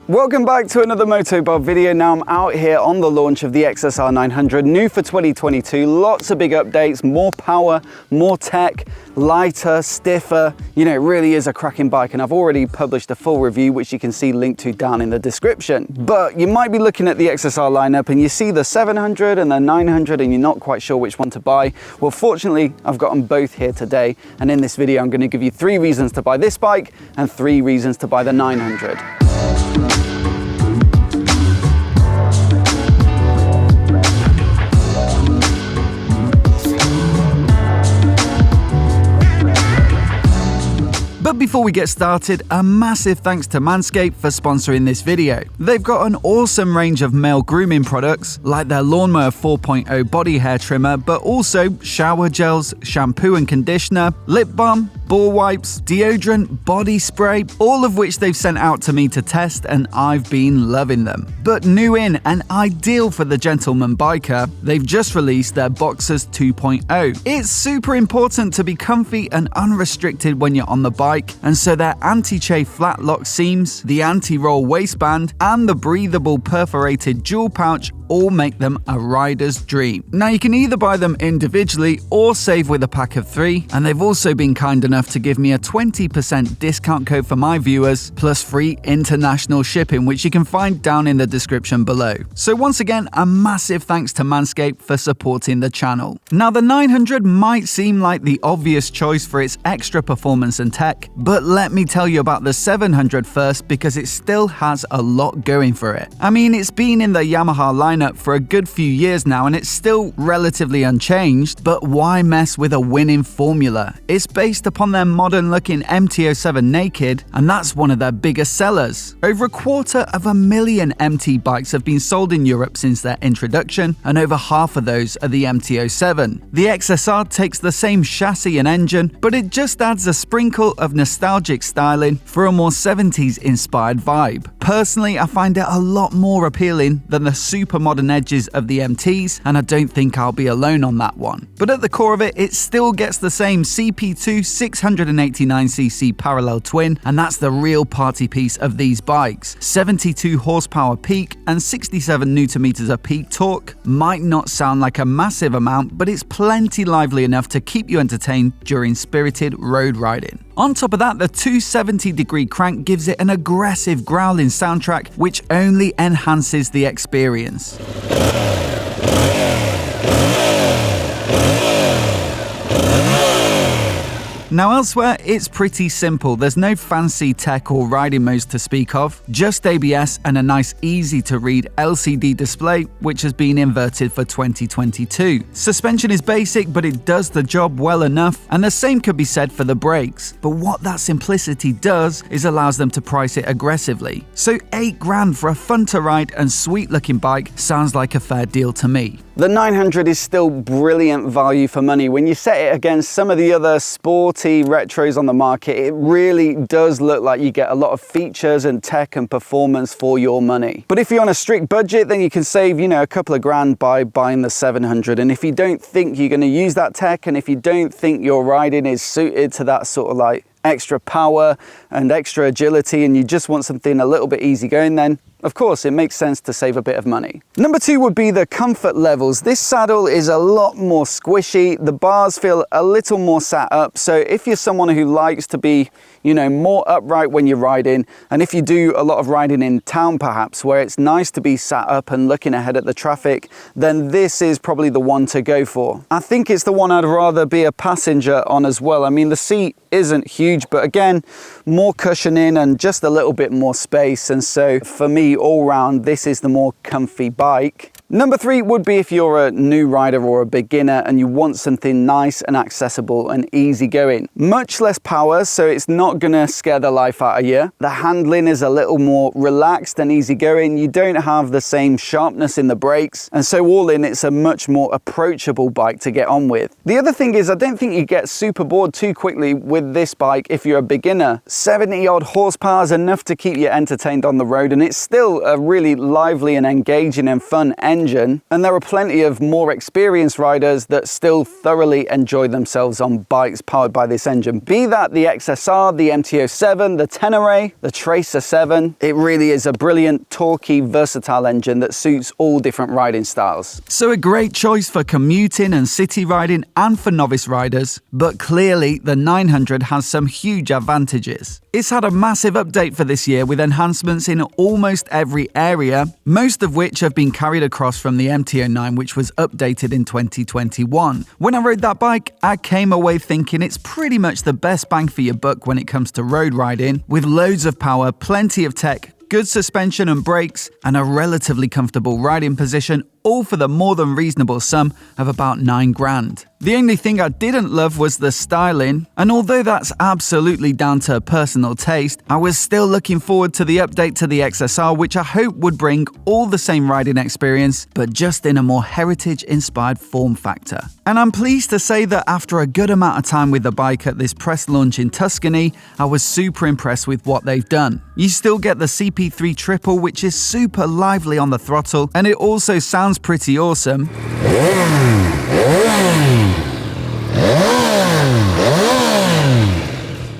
Welcome back to another MOTOBOB video. Now I'm out here on the launch of the XSR900, new for 2022. Lots of big updates, more power, more tech, lighter, stiffer. You know, it really is a cracking bike, and I've already published a full review which you can see linked to down in the description. But you might be looking at the XSR lineup and you see the 700 and the 900 and you're not quite sure which one to buy. Well, fortunately, I've got them both here today, and in this video I'm going to give you 3 reasons to buy this bike and 3 reasons to buy the 900. But before we get started, a massive thanks to Manscaped for sponsoring this video. They've got an awesome range of male grooming products, like their Lawnmower 4.0 body hair trimmer, but also shower gels, shampoo and conditioner, lip balm, ball wipes, deodorant, body spray, all of which they've sent out to me to test, and I've been loving them. But new in and ideal for the gentleman biker, they've just released their Boxers 2.0. It's super important to be comfy and unrestricted when you're on the bike, and so their anti-chafe flat lock seams, the anti-roll waistband, and the breathable perforated jewel pouch all make them a rider's dream. Now you can either buy them individually or save with a pack of 3, and they've also been kind enough to give me a 20% discount code for my viewers, plus free international shipping, which you can find down in the description below. So once again, a massive thanks to Manscaped for supporting the channel. Now the 900 might seem like the obvious choice for its extra performance and tech, but let me tell you about the 700 first, because it still has a lot going for it. I mean, it's been in the Yamaha lineup for a good few years now and it's still relatively unchanged, but why mess with a winning formula? It's based upon their modern looking MT-07 Naked, and that's one of their biggest sellers. Over 250,000 MT bikes have been sold in Europe since their introduction, and over half of those are the MT-07. The XSR takes the same chassis and engine, but it just adds a sprinkle of nostalgic styling for a more 70s inspired vibe. Personally, I find it a lot more appealing than the super modern edges of the MTs, and I don't think I'll be alone on that one. But at the core of it, it still gets the same CP2 689cc parallel-twin, and that's the real party piece of these bikes. 72 horsepower peak and 67 Nm of peak torque. Might not sound like a massive amount, but it's plenty lively enough to keep you entertained during spirited road riding. On top of that, the 270-degree crank gives it an aggressive growling soundtrack, which only enhances the experience. Now elsewhere, it's pretty simple. There's no fancy tech or riding modes to speak of, just ABS and a nice easy to read LCD display, which has been inverted for 2022. Suspension is basic, but it does the job well enough, and the same could be said for the brakes. But what that simplicity does is allows them to price it aggressively. So $8,000 for a fun to ride and sweet looking bike sounds like a fair deal to me. The 900 is still brilliant value for money. When you set it against some of the other sporty retros on the market, it really does look like you get a lot of features and tech and performance for your money. But if you're on a strict budget, then you can save, you know, a couple of grand by buying the 700. And if you don't think you're going to use that tech, and if you don't think your riding is suited to that sort of like extra power and extra agility, and you just want something a little bit easygoing, then of course it makes sense to save a bit of money. Number 2 would be the comfort levels. This saddle is a lot more squishy. The bars feel a little more sat up. So if you're someone who likes to be, you know, more upright when you're riding, and if you do a lot of riding in town perhaps, where it's nice to be sat up and looking ahead at the traffic, then this is probably the one to go for. I think it's the one I'd rather be a passenger on as well. I mean, the seat isn't huge, but again, more cushioning and just a little bit more space, and so for me all round this is the more comfy bike. Number 3 would be if you're a new rider or a beginner and you want something nice and accessible and easy going. Much less power, so it's not gonna scare the life out of you. The handling is a little more relaxed and easy going. You don't have the same sharpness in the brakes, and so all in, it's a much more approachable bike to get on with. The other thing is, I don't think you get super bored too quickly with this bike if you're a beginner. 70 odd horsepower is enough to keep you entertained on the road, and it's still a really lively and engaging and fun engine engine, and there are plenty of more experienced riders that still thoroughly enjoy themselves on bikes powered by this engine. Be that the XSR, the MT-07, the Tenere, the Tracer 7, it really is a brilliant, torquey, versatile engine that suits all different riding styles. So a great choice for commuting and city riding and for novice riders, but clearly the 900 has some huge advantages. It's had a massive update for this year with enhancements in almost every area, most of which have been carried across from the MT-09, which was updated in 2021. When I rode that bike, I came away thinking it's pretty much the best bang for your buck when it comes to road riding, with loads of power, plenty of tech, good suspension and brakes, and a relatively comfortable riding position, all for the more than reasonable sum of about $9,000. The only thing I didn't love was the styling, and although that's absolutely down to personal taste, I was still looking forward to the update to the XSR, which I hope would bring all the same riding experience, but just in a more heritage-inspired form factor. And I'm pleased to say that after a good amount of time with the bike at this press launch in Tuscany, I was super impressed with what they've done. You still get the CP3 triple, which is super lively on the throttle, and it also sounds pretty awesome.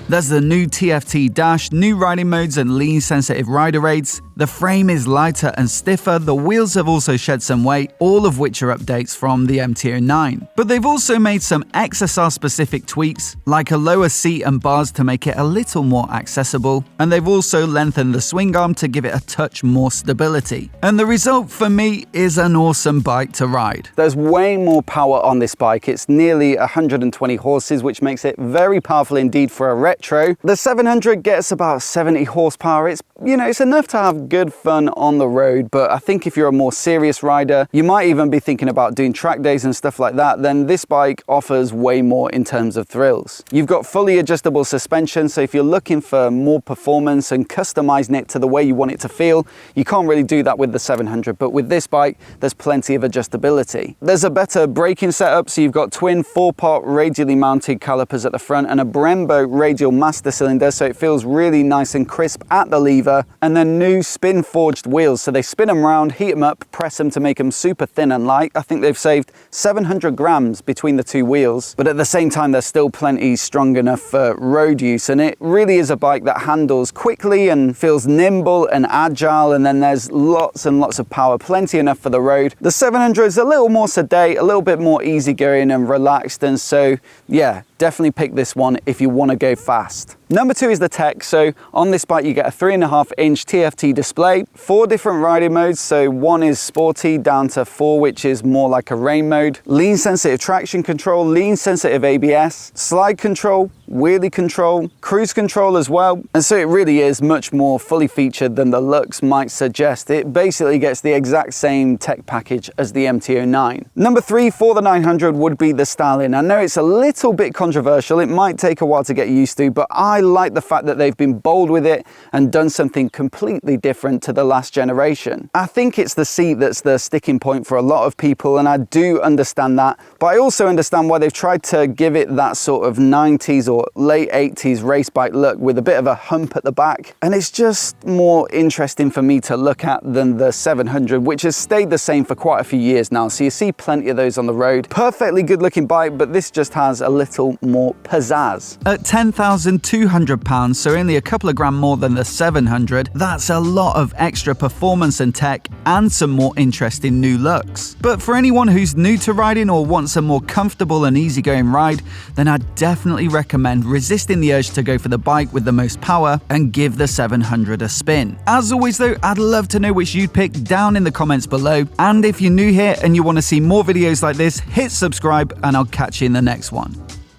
There's the new TFT dash, new riding modes and lean-sensitive rider aids. The frame is lighter and stiffer, the wheels have also shed some weight, all of which are updates from the MT-09. But they've also made some XSR-specific tweaks, like a lower seat and bars to make it a little more accessible, and they've also lengthened the swing arm to give it a touch more stability. And the result for me is an awesome bike to ride. There's way more power on this bike. It's nearly 120 horses, which makes it very powerful indeed for a retro. The 700 gets about 70 horsepower. It's enough to have good fun on the road, but I think if you're a more serious rider, you might even be thinking about doing track days and stuff like that, then this bike offers way more in terms of thrills. You've got fully adjustable suspension, so if you're looking for more performance and customizing it to the way you want it to feel, you can't really do that with the 700, but with this bike, there's plenty of adjustability. There's a better braking setup, so you've got twin 4-pot radially mounted calipers at the front and a Brembo radial master cylinder, so it feels really nice and crisp at the lever, and then new spin forged wheels, so they spin them around, heat them up, press them to make them super thin and light. I think they've saved 700 grams between the two wheels, but at the same time they're still plenty strong enough for road use, and it really is a bike that handles quickly and feels nimble and agile, and then there's lots and lots of power, plenty enough for the road. The 700 is a little more sedate, a little bit more easygoing and relaxed, and so yeah, definitely pick this one if you want to go fast. Number 2 is the tech. So on this bike you get a 3.5-inch TFT display, 4 different riding modes. So 1 is sporty down to 4, which is more like a rain mode. Lean sensitive traction control, lean sensitive ABS, slide control, wheelie control, cruise control as well. And so it really is much more fully featured than the looks might suggest. It basically gets the exact same tech package as the MT-09. Number 3 for the 900 would be the styling. I know it's a little bit controversial, it might take a while to get used to, but I like the fact that they've been bold with it and done something completely different to the last generation. I think it's the seat that's the sticking point for a lot of people, and I do understand that, but I also understand why they've tried to give it that sort of 90s or late 80s race bike look with a bit of a hump at the back, and it's just more interesting for me to look at than the 700, which has stayed the same for quite a few years now, so you see plenty of those on the road. Perfectly good looking bike, but this just has a little more pizzazz. At £10,200, so only a couple of grand more than the 700, that's a lot of extra performance and tech and some more interesting new looks. But for anyone who's new to riding or wants a more comfortable and easygoing ride, then I'd definitely recommend resisting the urge to go for the bike with the most power and give the 700 a spin. As always though, I'd love to know which you'd pick down in the comments below, and if you're new here and you want to see more videos like this, hit subscribe and I'll catch you in the next one.